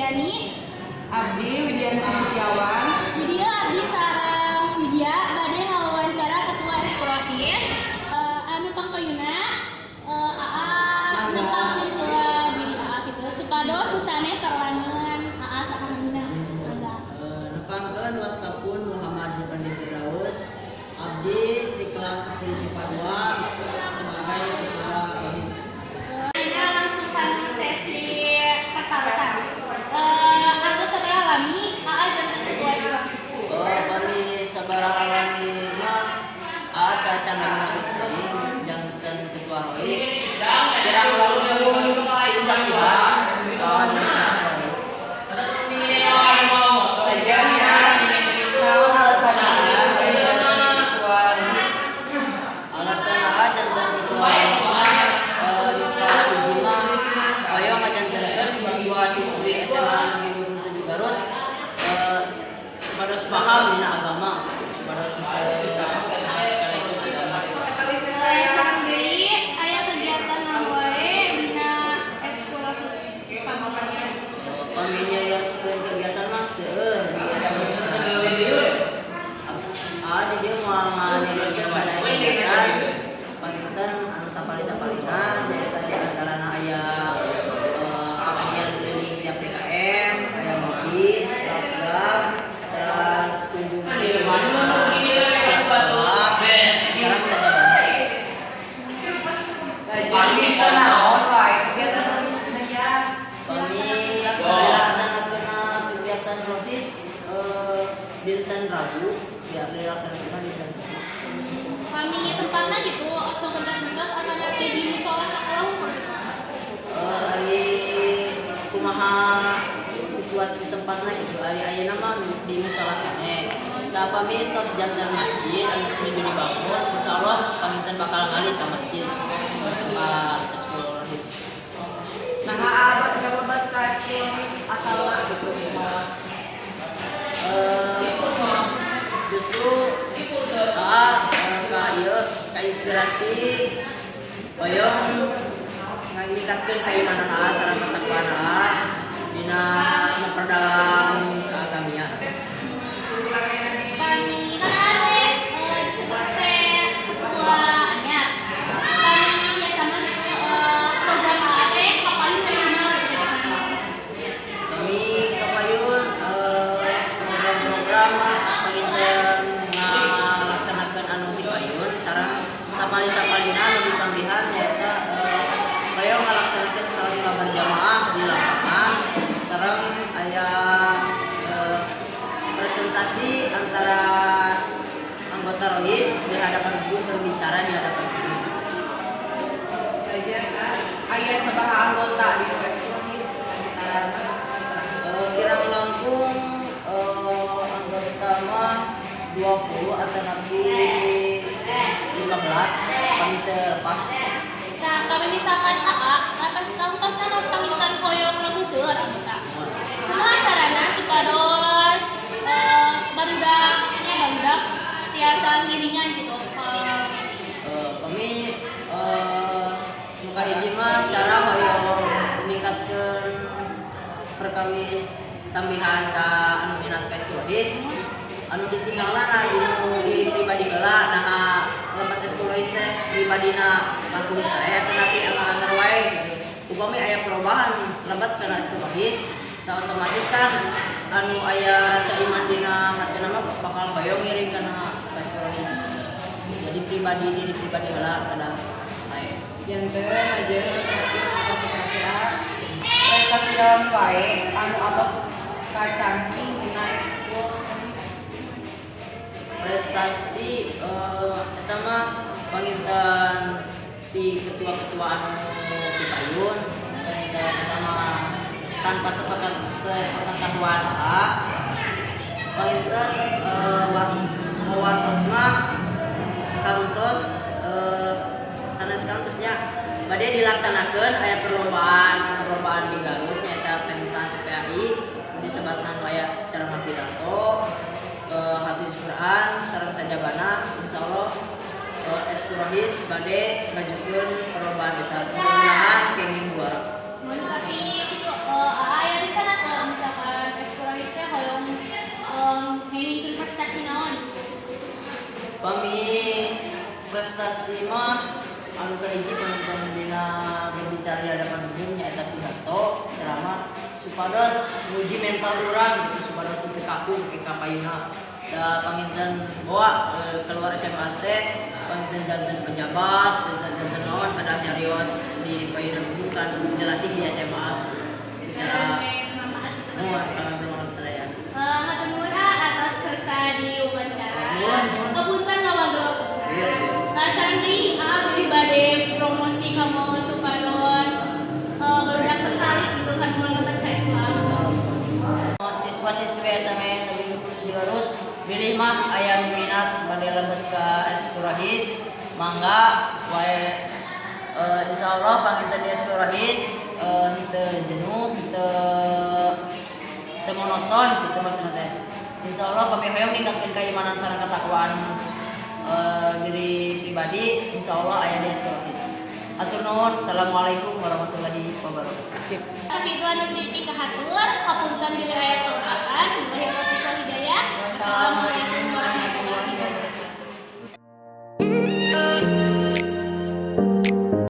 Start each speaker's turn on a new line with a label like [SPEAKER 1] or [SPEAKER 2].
[SPEAKER 1] Supriani.
[SPEAKER 2] Abdi Widianti Setiawan.
[SPEAKER 1] Jadi abdi sareng Widya bade ngawawancara ketua Eskolahis. Anu pangpayuna AA nepangkeun heula diri AA kitu supados kusanes sarlangan AA sakamina. Mangga.
[SPEAKER 3] Nepangkeun wastapun Muhammad Pandit Firdaus. Abdi di kelas 10 IPA 2 sebagai ketua OSIS.
[SPEAKER 1] Kita langsung ke sesi pertama. Atau sebelah lami AA jantan ketua Eskolahis.
[SPEAKER 3] Bari sabaraha lami mah ada candang putri jantan ketua OSIS. Kirang langkung itu sakiba. Supados paham dina agama, supados sekaligus agama.
[SPEAKER 1] Sareng deui aya kegiatan wae dina Eskolahis.
[SPEAKER 3] Kami nyayaoskeun kegiatan mah seueur biasa di dia mau nyayaoskeun sadaya kegiatan panginten anu sapali-sapalina biasa di antarana aya kajian keliling tiap PKM, aya mobil, lab, terus kunjungan ke sekolah, sekarang saja
[SPEAKER 2] Pagi kenaon wae kegiatan
[SPEAKER 3] kami dilaksanakan kegiatan rohis dinten Rabu biar dilaksanakan dinten Rabu.
[SPEAKER 1] Kami tempatnya gitu, asa gentos-gentos atau nanti di musola sekolah
[SPEAKER 3] Hari kumaha situasi tempatnya gitu hari ayeuna mah di musola keneh. Da pami tos jantan masjid anu tuju dibangun insyaallah panginten bakal ngalih ka masjid tempat Eskolahis.
[SPEAKER 2] nah abad kababat ka Eskolahis asalna gitu.
[SPEAKER 3] Justru ka inspirasi hoyong ngangikatkeun keimanan sareng ketakwaan dina memperdalam keagamian.
[SPEAKER 1] kami kan ada disebut teh ketua anyar. Kami biasa mah program AAT kapalin payuna
[SPEAKER 3] Kami kapayun program-program panginten ngalaksanakeun anu ti payun sareng sapali-sapalina anu ditambihan nyaeta hoyong ngalaksanakeun salat berjamaah di lapangan sareng aya presentasi antara anggota rohis di hadapan guru berbicara di hadapan guru.
[SPEAKER 2] Aya sabaha anggota di Eskolahis
[SPEAKER 3] Kirang langkung anggota mah 20 atau nabi 15 kami terlepas.
[SPEAKER 1] Nah, kami misalkan AA, kapan tos nama pangitan koyong lagu seueur anggota. Kumaha carana supados barudak tiasa giringan gitu.
[SPEAKER 3] Kami muka hiji mah cara hoyong meningkatkeun perkawis tambihan ka anu minat ka Eskolahis. Anu ditinggalna diri pribadi heula nah lepat Eskolahis teh pribadina langkung saya tetapi anggar-anggar wae upami aya perubahan lebat kana Eskolahis tah otomatis kan anu aya rasa iman dina hatena mah bakal hoyong ngiring kana Eskolahis. Jadi diri pribadi heula kada saya.
[SPEAKER 2] janten aja kira-kira prestasi dalam wae anu atos kacangking dina Eskolahis.
[SPEAKER 3] Prestasi eta mah panginten ti ketua-ketua anu di payun eta mah tanpa sepengetahuan panginten wartosna kantos sanes kantosnya bade dilaksanakeun aya perlombaan di Garut nyaeta pentas PAI disebutna aya ceramah pidato hafiz Quran sareng sajabana insyaallah Eskolahis bade ngajukeun perlombaan eta mudah-mudahan kenging juara.
[SPEAKER 1] Tapi itu aya di sana tuh
[SPEAKER 3] manifestasi mah anu kahiji penonton dina berbicara di hadapan umum nyaeta pidato ceramah supados nguji mental urang gitu supados teu kaku ke kapayuna da panginten bawa keluar SMA teh panginten janten pejabat janten naon pada nyarios di payuna bukan dilatih di SMA bicara bermanfaat sadaya.
[SPEAKER 1] Hatur nuhun atas kersa di wawancara. Punten ngawagel pisan.
[SPEAKER 3] Iya.
[SPEAKER 1] Sareng deui beri bade promosi kamu supados barudak tertarik gitu kan melebat ka Islam.
[SPEAKER 3] Siswa-siswi SMA Negeri 20 di Garut pilih mah aya minat bade lebet ka Eskurahis mangga wae insyaallah panginten di Eskurahis henteu jenuh henteu monoton gitu maksudna teh. Insyaallah kami hoyong ningkatkeun keimanan sareng ketakwaan diri pribadi insyaallah aya di Eskurahis. Hatur nuhun. Assalamualaikum warahmatullahi wabarakatuh. Skip.
[SPEAKER 1] Sakitu anu mimpi kahatur